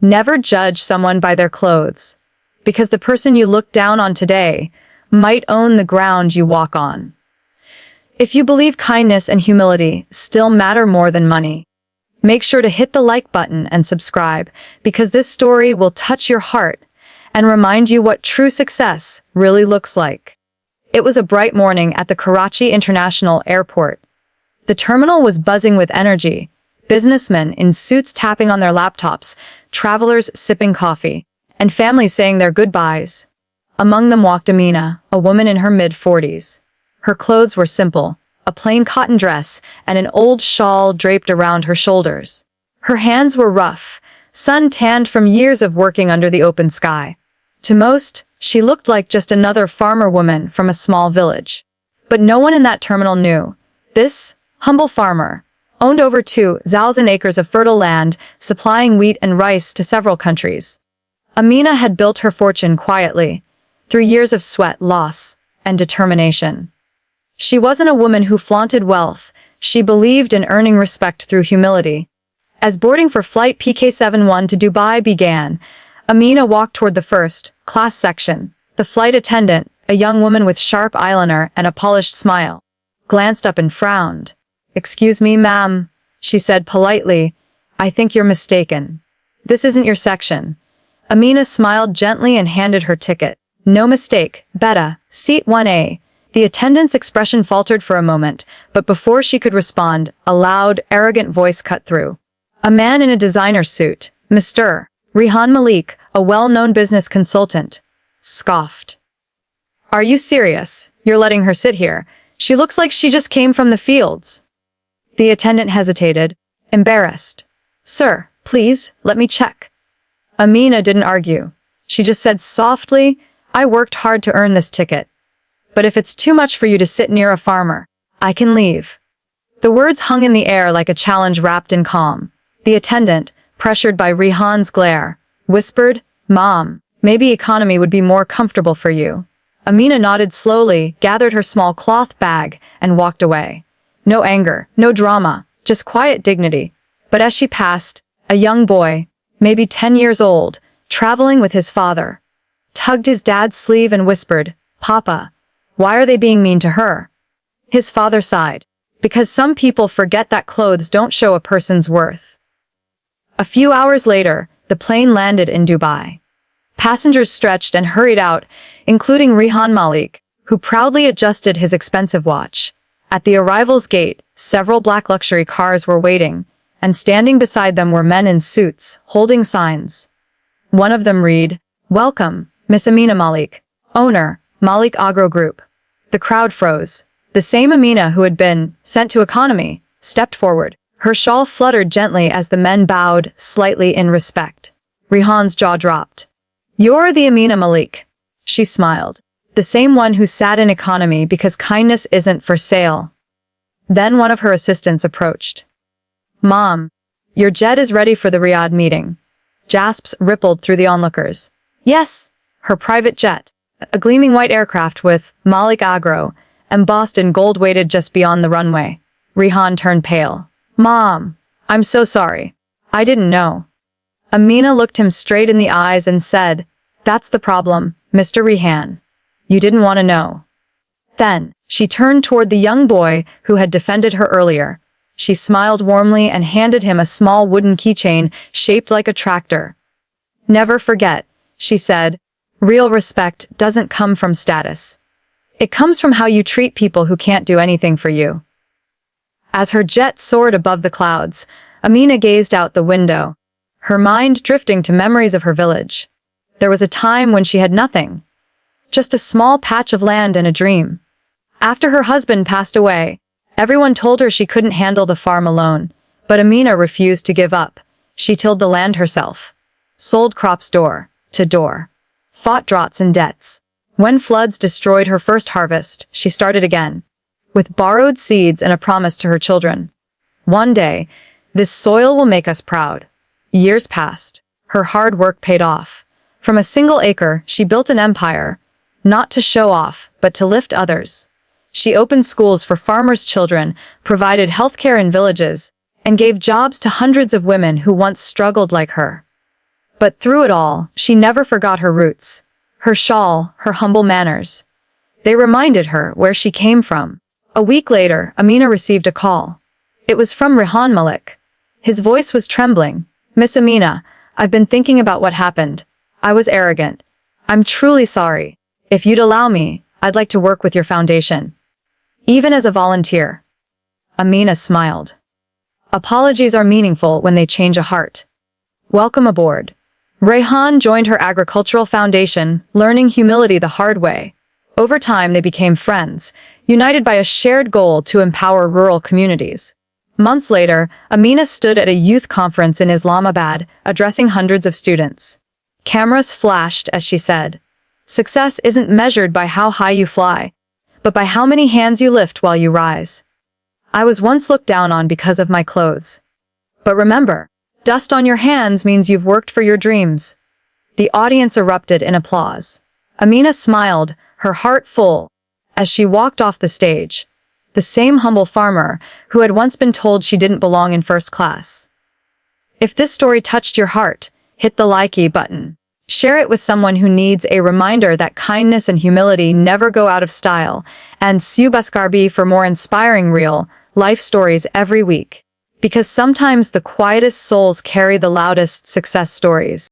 Never judge someone by their clothes, because the person you look down on today might own the ground you walk on. If you believe kindness and humility still matter more than money, make sure to hit the like button and subscribe, because this story will touch your heart and remind you what true success really looks like. It was a bright morning at the Karachi International Airport. The terminal was buzzing with energy, businessmen in suits tapping on their laptops, travelers sipping coffee, and families saying their goodbyes. Among them walked Amina, a woman in her mid-40s. Her clothes were simple, a plain cotton dress and an old shawl draped around her shoulders. Her hands were rough, sun-tanned from years of working under the open sky. To most, she looked like just another farmer woman from a small village. But no one in that terminal knew. This humble farmer owned over 2,000 acres of fertile land, supplying wheat and rice to several countries. Amina had built her fortune quietly, through years of sweat, loss, and determination. She wasn't a woman who flaunted wealth. She believed in earning respect through humility. As boarding for flight PK71 to Dubai began, Amina walked toward the first-class section. The flight attendant, a young woman with sharp eyeliner and a polished smile, glanced up and frowned. "Excuse me, ma'am," she said politely. "I think you're mistaken. This isn't your section." Amina smiled gently and handed her ticket. "No mistake, Beta, seat 1A. The attendant's expression faltered for a moment, but before she could respond, a loud, arrogant voice cut through. A man in a designer suit, Mr. Rehan Malik, a well-known business consultant, scoffed. "Are you serious? You're letting her sit here? She looks like she just came from the fields." The attendant hesitated, embarrassed. "Sir, please, let me check." Amina didn't argue. She just said softly, "I worked hard to earn this ticket. But if it's too much for you to sit near a farmer, I can leave." The words hung in the air like a challenge wrapped in calm. The attendant, pressured by Rehan's glare, whispered, "Mom, maybe economy would be more comfortable for you." Amina nodded slowly, gathered her small cloth bag, and walked away. No anger, no drama, just quiet dignity. But as she passed, a young boy, maybe 10 years old, traveling with his father, tugged his dad's sleeve and whispered, "Papa, why are they being mean to her?" His father sighed. "Because some people forget that clothes don't show a person's worth." A few hours later, the plane landed in Dubai. Passengers stretched and hurried out, including Rehan Malik, who proudly adjusted his expensive watch. At the arrival's gate, several black luxury cars were waiting, and standing beside them were men in suits, holding signs. One of them read, "Welcome, Miss Amina Malik, owner, Malik Agro Group." The crowd froze. The same Amina who had been sent to economy stepped forward. Her shawl fluttered gently as the men bowed slightly in respect. Rehan's jaw dropped. "You're the Amina Malik," she smiled. "The same one who sat in economy because kindness isn't for sale." Then one of her assistants approached. "Mom, your jet is ready for the Riyadh meeting." Gasps rippled through the onlookers. Yes, her private jet, a gleaming white aircraft with Malik Agro, embossed in gold, waited just beyond the runway. Rehan turned pale. "Mom, I'm so sorry. I didn't know." Amina looked him straight in the eyes and said, "That's the problem, Mr. Rehan. You didn't want to know." Then, she turned toward the young boy who had defended her earlier. She smiled warmly and handed him a small wooden keychain shaped like a tractor. "Never forget," she said, "real respect doesn't come from status. It comes from how you treat people who can't do anything for you." As her jet soared above the clouds, Amina gazed out the window, her mind drifting to memories of her village. There was a time when she had nothing, just a small patch of land and a dream. After her husband passed away, everyone told her she couldn't handle the farm alone, but Amina refused to give up. She tilled the land herself, sold crops door to door, fought droughts and debts. When floods destroyed her first harvest, she started again, with borrowed seeds and a promise to her children. "One day, this soil will make us proud." Years passed. Her hard work paid off. From a single acre, she built an empire, not to show off, but to lift others. She opened schools for farmers' children, provided healthcare in villages, and gave jobs to hundreds of women who once struggled like her. But through it all, she never forgot her roots. Her shawl, her humble manners. They reminded her where she came from. A week later, Amina received a call. It was from Rehan Malik. His voice was trembling. "Miss Amina, I've been thinking about what happened. I was arrogant. I'm truly sorry. If you'd allow me, I'd like to work with your foundation. Even as a volunteer." Amina smiled. Apologies are meaningful when they change a heart. Welcome aboard. Rehan joined her agricultural foundation, learning humility the hard way. Over time, they became friends, united by a shared goal to empower rural communities. Months later, Amina stood at a youth conference in Islamabad, addressing hundreds of students. Cameras flashed as she said, "Success isn't measured by how high you fly, but by how many hands you lift while you rise. I was once looked down on because of my clothes. But remember, dust on your hands means you've worked for your dreams." The audience erupted in applause. Amina smiled, her heart full, as she walked off the stage. The same humble farmer who had once been told she didn't belong in first class. If this story touched your heart, hit the likey button. Share it with someone who needs a reminder that kindness and humility never go out of style, and subscribe for more inspiring real life stories every week. Because sometimes the quietest souls carry the loudest success stories.